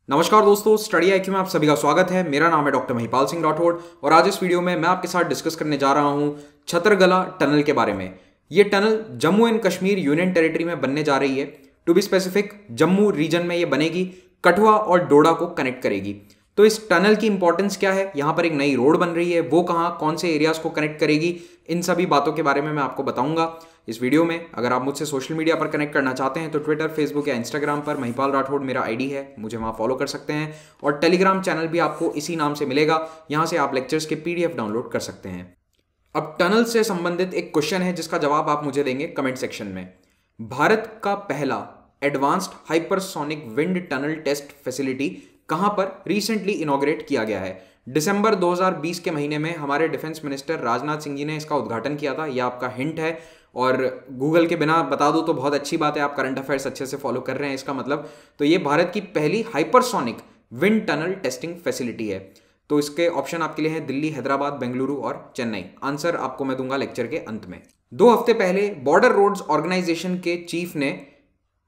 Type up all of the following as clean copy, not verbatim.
नमस्कार दोस्तों, study IQ में आप सभी का स्वागत है। मेरा नाम है डॉक्टर महिपाल सिंह राठौड़ और आज इस वीडियो में मैं आपके साथ डिस्कस करने जा रहा हूं छतरगला टनल के बारे में। ये tunnel Jammu and Kashmir union territory में बनने जा रही है। To be specific, Jammu region में ये बनेगी, कठुआ और डोडा को कनेक्ट करेगी। तो इस टनल की इंपॉर्टेंस क्या है, यहाँ पर एक नई रोड बन रही है, वो कहाँ कौन से एरियाज को कनेक्ट करेगी, इन सभी बातों के बारे में मैं आपको बताऊंगा इस वीडियो में। अगर आप मुझसे सोशल मीडिया पर कनेक्ट करना चाहते हैं तो ट्विटर, फेसबुक या इंस्टाग्राम पर महिपाल राठौड़ मेरा आईडी है, मुझे वहाँ फॉलो कर सकते हैं। और टेलीग्राम चैनल भी आपको इसी नाम से मिलेगा, यहाँ से आप लेक्चर्स के पीडीएफ डाउनलोड कर सकते हैं। अब टनल से संबंधित एक क्वेश्चन है जिसका जवाब आप मुझे देंगे कमेंट सेक्शन में। भारत का पहला advanced hypersonic wind tunnel test facility कहां पर रिसेंटली इनॉग्रेट किया गया है? दिसंबर 2020 के महीने में हमारे डिफेंस मिनिस्टर राजनाथ सिंह जी ने इसका उद्घाटन किया था। यह आपका हिंट है और गूगल के बिना बता दो तो बहुत अच्छी बात है, आप करंट अफेयर्स अच्छे से फॉलो कर रहे हैं इसका मतलब। तो ये भारत की पहली hypersonic wind tunnel testing facility है। तो इसके ऑप्शन आपके लिए हैं दिल्ली, हैदराबाद, बेंगलुरु और चेन्नई। आंसर आपको मैं दूंगा लेक्चर के अंत में। 2 हफ्ते पहले बॉर्डर रोड्स ऑर्गेनाइजेशन के चीफ ने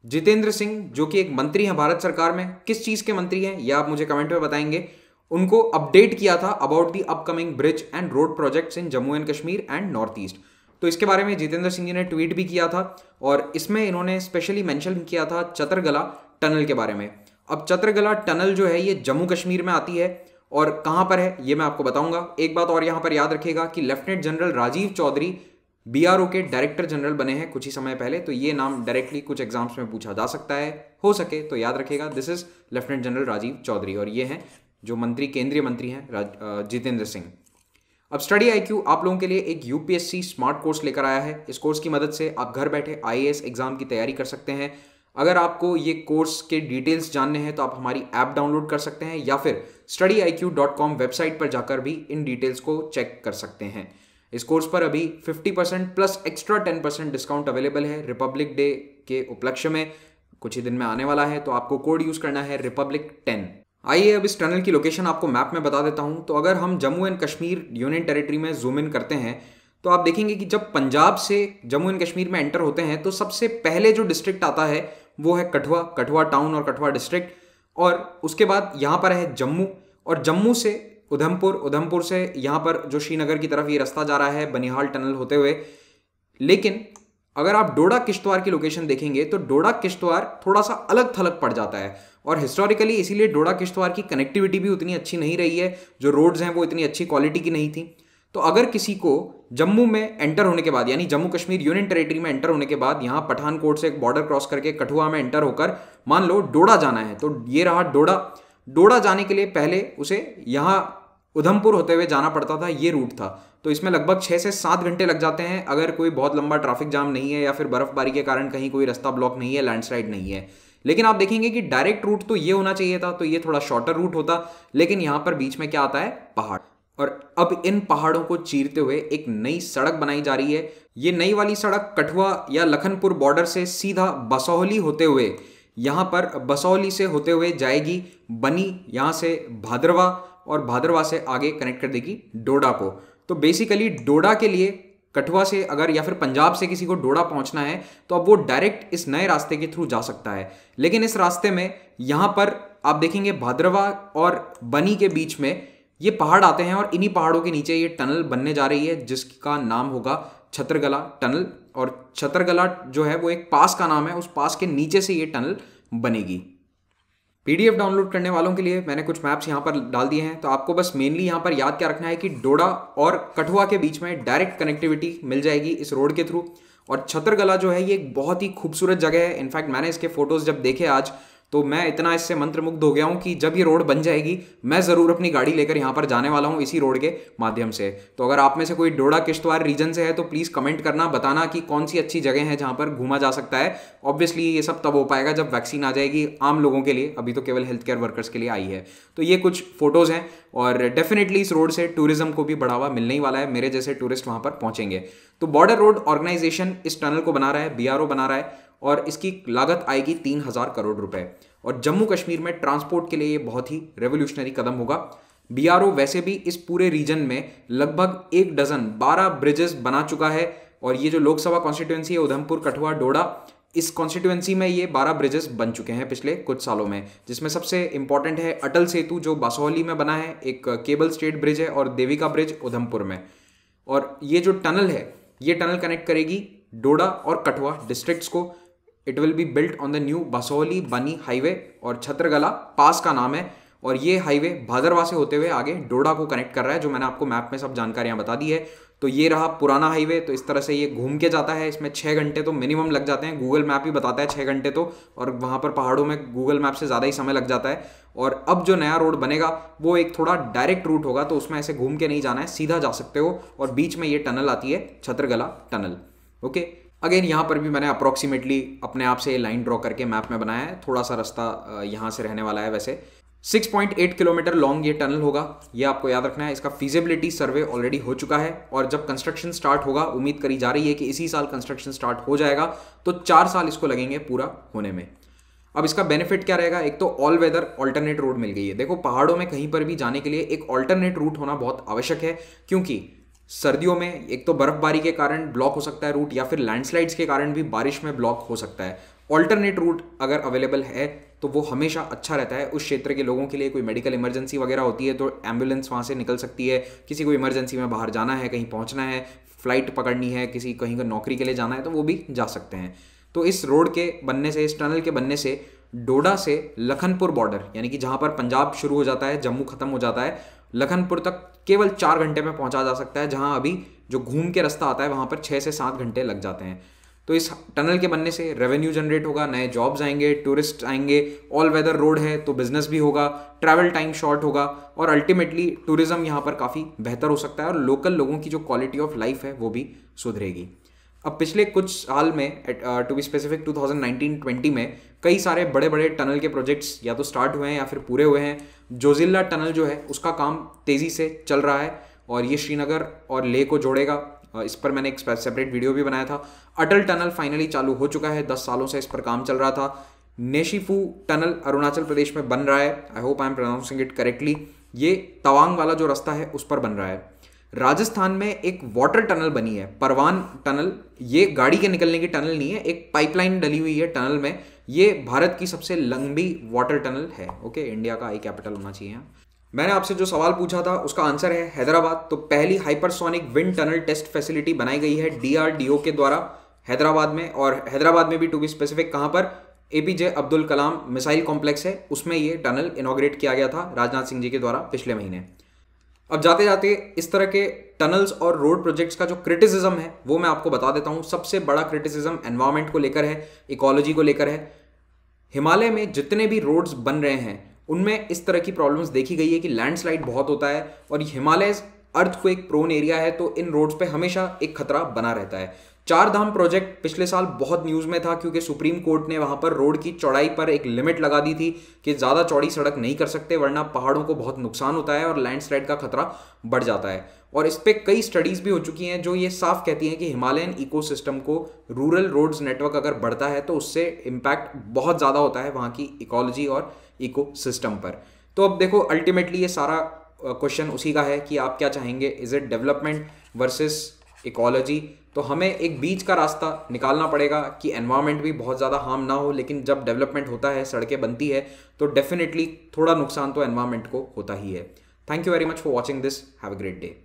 जितेंद्र सिंह, जो कि एक मंत्री हैं भारत सरकार में, किस चीज के मंत्री हैं यह आप मुझे कमेंट में बताएंगे, उनको अपडेट किया था about the upcoming bridge and road projects in Jammu and Kashmir and north east. तो इसके बारे में जितेंद्र सिंह जी ने ट्वीट भी किया था और इसमें इन्होंने स्पेशली मेंशन किया था छतरगला टनल के बारे में। अब छतरगला टनल जो है ये जम्मू कश्मीर में आती है और कहां पर है ये मैं आपको बताऊंगा। एक बात और यहां पर याद रखिएगा कि lieutenant general Rajeev Chaudhary BRO के डायरेक्टर जनरल बने हैं कुछ ही समय पहले, तो ये नाम डायरेक्टली कुछ एग्जाम्स में पूछा जा सकता है, हो सके तो याद रखिएगा। This is lieutenant general Rajeev Chaudhary और ये हैं जो मंत्री, केंद्रीय मंत्री हैं जितेंद्र सिंह। अब स्टडी आईक्यू आप लोगों के लिए एक यूपीएससी स्मार्ट कोर्स लेकर आया है। इस कोर्स की मदद से आप घर बैठे आईएएस एग्जाम की तैयारी कर सकते हैं। अगर आपको ये कोर्स के डिटेल्स जानने हैं तो आप हमारी ऐप डाउनलोड कर सकते हैं या फिर studiiq.com वेबसाइट पर जाकर भी इन डिटेल्स को चेक कर सकते हैं। इस कोर्स पर अभी 50% प्लस एक्स्ट्रा 10% डिस्काउंट अवेलेबल है रिपब्लिक डे के उपलक्ष्य में, कुछ ही दिन में आने वाला है। तो आपको कोड यूज करना है REPUBLIC10। आइए अब इस टनल की लोकेशन आपको मैप में बता देता हूं। तो अगर हम Jammu and Kashmir union territory में जूम इन करते हैं तो आप देखेंगे कि जब पंजाब से जम्मू एंड कश्मीर में एंटर होते हैं तो सबसे पहले जो डिस्ट्रिक्ट आता है वो है कठुआ, कठुआ टाउन और कठुआ डिस्ट्रिक्ट। और उसके बाद यहाँ पर है जम्मू और जम्मू से उधमपुर, उधमपुर से यहाँ पर जो श्रीनगर की तरफ ये रास्ता जा रहा है बनिहाल टनल होते हुए। लेकिन अगर आप डोडा किश्तवाड़ की लोकेशन देखेंगे तो डोडा किश्तवाड़ थोड़ा सा अलग थलग पड़ जाता है और हिस्टोरिकली इसीलिए डोडा किश्तवाड़ की कनेक्टिविटी भी उतनी अच्छी नहीं रही है, जो रोड्स हैं वो इतनी अच्छी क्वालिटी की नहीं थी। तो अगर किसी को जम्मू में एंटर होने के बाद, यानी जम्मू कश्मीर यूनियन टेरिटरी में एंटर होने के बाद यहाँ पठानकोट से एक बॉर्डर क्रॉस करके कठुआ में एंटर होकर मान लो डोडा जाना है, तो ये रहा डोडा। डोडा जाने के लिए पहले उसे यहाँ उधमपुर होते हुए जाना पड़ता था, ये रूट था। तो इसमें लगभग 6 से 7 घंटे लग जाते हैं अगर कोई बहुत लंबा ट्रैफिक जाम नहीं है या फिर बर्फबारी के कारण कहीं कोई रास्ता ब्लॉक नहीं है, लैंडस्लाइड नहीं है। लेकिन आप देखेंगे कि डायरेक्ट रूट तो ये होना चाहिए था, तो ये थोड़ा शॉर्टर रूट होता, लेकिन यहाँ पर बीच में क्या आता है, पहाड़। और अब इन पहाड़ों को चीरते हुए एक नई सड़क बनाई जा रही है। ये नई वाली सड़क कठुआ या लखनपुर बॉर्डर से सीधा बसौली होते हुए, यहाँ पर बसौली से होते हुए जाएगी बनी, यहाँ से भादरवा और भादरवा से आगे कनेक्ट कर देगी डोडा को। तो बेसिकली डोडा के लिए कठुआ से अगर या फिर पंजाब से किसी को डोडा पहुंचना है तो अब वो डायरेक्ट इस नए रास्ते के थ्रू जा सकता है। लेकिन इस रास्ते में यहाँ पर आप देखेंगे भादरवा और बनी के बीच में ये पहाड़ आते हैं और इन्हीं पहाड़ों के नीचे ये टनल बनने जा रही है जिसका नाम होगा छतरगला टनल। और छतरगला जो है वो एक पास का नाम है, उस पास के नीचे से ये टनल बनेगी। पीडीएफ डाउनलोड करने वालों के लिए मैंने कुछ मैप्स यहाँ पर डाल दिए हैं, तो आपको बस मेनली यहाँ पर याद क्या रखना है कि डोडा और कठुआ के बीच में डायरेक्ट कनेक्टिविटी मिल जाएगी इस रोड के थ्रू। और छतरगला जो है ये एक बहुत ही खूबसूरत जगह है। इनफैक्ट मैंने इसके फोटोज जब देखे आज तो मैं इतना इससे मंत्रमुग्ध हो गया हूँ कि जब ये रोड बन जाएगी मैं ज़रूर अपनी गाड़ी लेकर यहाँ पर जाने वाला हूँ इसी रोड के माध्यम से। तो अगर आप में से कोई डोडा किश्तवाड़ रीजन से है तो प्लीज़ कमेंट करना, बताना कि कौन सी अच्छी जगह है जहाँ पर घूमा जा सकता है। ऑब्वियसली ये सब तब हो पाएगा जब वैक्सीन आ जाएगी आम लोगों के लिए, अभी तो केवल हेल्थ केयर वर्कर्स के लिए आई है। तो ये कुछ फोटोज़ हैं और डेफिनेटली इस रोड से टूरिज्म को भी बढ़ावा मिलने ही वाला है, मेरे जैसे टूरिस्ट वहाँ पर पहुँचेंगे। तो बॉर्डर रोड ऑर्गेनाइजेशन इस टनल को बना रहा है, बीआरओ बना रहा है और इसकी लागत आएगी 3000 करोड़ रुपए। और जम्मू कश्मीर में ट्रांसपोर्ट के लिए ये बहुत ही रेवोल्यूशनरी कदम होगा। बीआरओ वैसे भी इस पूरे रीजन में लगभग 1 डजन 12 ब्रिजेस बना चुका है और ये जो लोकसभा कॉन्स्टिट्यूएंसी है उधमपुर, कठुआ, डोडा, इस कॉन्स्टिट्यूएंसी में ये 12 ब्रिजेस बन चुके हैं पिछले कुछ सालों में, जिसमें सबसे इंपॉर्टेंट है अटल सेतु जो बासोहली में बना है, एक केबल स्टेट ब्रिज है, और देविका ब्रिज उधमपुर में। और ये जो टनल है ये टनल कनेक्ट करेगी डोडा और कठुआ डिस्ट्रिक्ट्स को। It will be built on the new Basohli Bani highway, और छत्रगला पास का नाम है। और ये हाईवे भादरवा से होते हुए आगे डोडा को कनेक्ट कर रहा है, जो मैंने आपको मैप में सब जानकारियां बता दी है। तो ये रहा पुराना हाईवे। तो इस तरह से ये घूम के जाता है, इसमें 6 घंटे तो मिनिमम लग जाते हैं, गूगल मैप ही बताता है 6 घंटे तो, और वहाँ पर पहाड़ों में गूगल मैप से ज़्यादा ही समय लग जाता है। और अब जो नया रोड बनेगा वो एक थोड़ा डायरेक्ट रूट होगा, तो उसमें ऐसे घूम के नहीं जाना है, सीधा जा सकते हो। और बीच में ये टनल आती है छत्रगला टनल। ओके, अगेन यहाँ पर भी मैंने अप्रॉक्सीमेटली अपने आप से लाइन ड्रॉ करके मैप में बनाया है। थोड़ा सा रास्ता यहाँ से रहने वाला है। वैसे 6.8 किलोमीटर लॉन्ग ये टनल होगा, ये आपको याद रखना है। इसका फीजिबिलिटी सर्वे ऑलरेडी हो चुका है, और जब कंस्ट्रक्शन स्टार्ट होगा, उम्मीद करी जा रही है कि इसी साल कंस्ट्रक्शन स्टार्ट हो जाएगा, तो 4 साल इसको लगेंगे पूरा होने में। अब इसका बेनिफिट क्या रहेगा? एक तो ऑल वेदर ऑल्टरनेट रोड मिल गई है। देखो, पहाड़ों में कहीं पर भी जाने के लिए एक ऑल्टरनेट रूट होना बहुत आवश्यक है, क्योंकि सर्दियों में एक तो बर्फबारी के कारण ब्लॉक हो सकता है रूट, या फिर लैंडस्लाइड्स के कारण भी बारिश में ब्लॉक हो सकता है। ऑल्टरनेट रूट अगर अवेलेबल है तो वो हमेशा अच्छा रहता है उस क्षेत्र के लोगों के लिए। कोई मेडिकल इमरजेंसी वगैरह होती है तो एम्बुलेंस वहाँ से निकल सकती है, किसी को इमरजेंसी में बाहर जाना है, कहीं पहुँचना है, फ्लाइट पकड़नी है, किसी कहीं का नौकरी के लिए जाना है, तो वो भी जा सकते हैं। तो इस रोड के बनने से, इस टनल के बनने से डोडा से लखनपुर बॉर्डर, यानी कि जहाँ पर पंजाब शुरू हो जाता है, जम्मू खत्म हो जाता है, लखनपुर तक केवल 4 घंटे में पहुँचा जा सकता है, जहाँ अभी जो घूम के रास्ता आता है वहाँ पर 6 से 7 घंटे लग जाते हैं। तो इस टनल के बनने से रेवेन्यू जनरेट होगा, नए जॉब्स आएंगे, टूरिस्ट आएंगे, ऑल वेदर रोड है तो बिजनेस भी होगा, ट्रैवल टाइम शॉर्ट होगा, और अल्टीमेटली टूरिज्म यहाँ पर काफ़ी बेहतर हो सकता है, और लोकल लोगों की जो क्वालिटी ऑफ लाइफ है वो भी सुधरेगी। अब पिछले कुछ साल में, टू बी स्पेसिफिक 2019-20 में, कई सारे बड़े बड़े टनल के प्रोजेक्ट्स या तो स्टार्ट हुए हैं या फिर पूरे हुए हैं। जोजिला टनल जो है उसका काम तेज़ी से चल रहा है, और ये श्रीनगर और लेह को जोड़ेगा। इस पर मैंने एक सेपरेट वीडियो भी बनाया था। अटल टनल फाइनली चालू हो चुका है, 10 सालों से इस पर काम चल रहा था। नेशिफू टनल अरुणाचल प्रदेश में बन रहा है, I hope I am pronouncing it correctly. ये तवांग वाला जो रास्ता है उस पर बन रहा है। राजस्थान में एक वाटर टनल बनी है, परवान टनल। ये गाड़ी के निकलने की टनल नहीं है, एक पाइपलाइन डली हुई है टनल में। ये भारत की सबसे लंबी वाटर टनल है। ओके, इंडिया का आई कैपिटल होना चाहिए। मैंने आपसे जो सवाल पूछा था उसका आंसर है हैदराबाद। तो पहली hypersonic wind tunnel test facility बनाई गई है DRDO के द्वारा हैदराबाद में, और हैदराबाद में भी टू बी स्पेसिफिक कहाँ पर, APJ Abdul Kalam missile complex है, उसमें ये टनल इनॉग्रेट किया गया था राजनाथ सिंह जी के द्वारा पिछले महीने। अब जाते जाते इस तरह के टनल्स और रोड प्रोजेक्ट्स का जो क्रिटिसिज्म है वो मैं आपको बता देता हूँ। सबसे बड़ा क्रिटिसिज्म एनवायरमेंट को लेकर है, इकोलॉजी को लेकर है। हिमालय में जितने भी रोड्स बन रहे हैं उनमें इस तरह की प्रॉब्लम्स देखी गई है कि लैंडस्लाइड बहुत होता है, और हिमालय अर्थक्वेक प्रोन एरिया है, तो इन रोड्स पे हमेशा एक खतरा बना रहता है। 4 धाम प्रोजेक्ट पिछले साल बहुत न्यूज़ में था, क्योंकि सुप्रीम कोर्ट ने वहाँ पर रोड की चौड़ाई पर एक लिमिट लगा दी थी कि ज़्यादा चौड़ी सड़क नहीं कर सकते, वरना पहाड़ों को बहुत नुकसान होता है और लैंडस्लाइड का खतरा बढ़ जाता है। और इस पर कई स्टडीज़ भी हो चुकी हैं जो ये साफ कहती हैं कि हिमालयन इकोसिस्टम को, रूरल रोड्स नेटवर्क अगर बढ़ता है तो उससे इम्पैक्ट बहुत ज़्यादा होता है वहाँ की इकोलॉजी और इकोसिस्टम पर। तो अब देखो, अल्टीमेटली ये सारा क्वेश्चन उसी का है कि आप क्या चाहेंगे, is it development versus ecology. तो हमें एक बीच का रास्ता निकालना पड़ेगा कि एनवायरनमेंट भी बहुत ज़्यादा हार्म ना हो, लेकिन जब डेवलपमेंट होता है, सड़कें बनती है, तो डेफिनेटली थोड़ा नुकसान तो एनवायरनमेंट को होता ही है। Thank you very much for watching this, have a great day.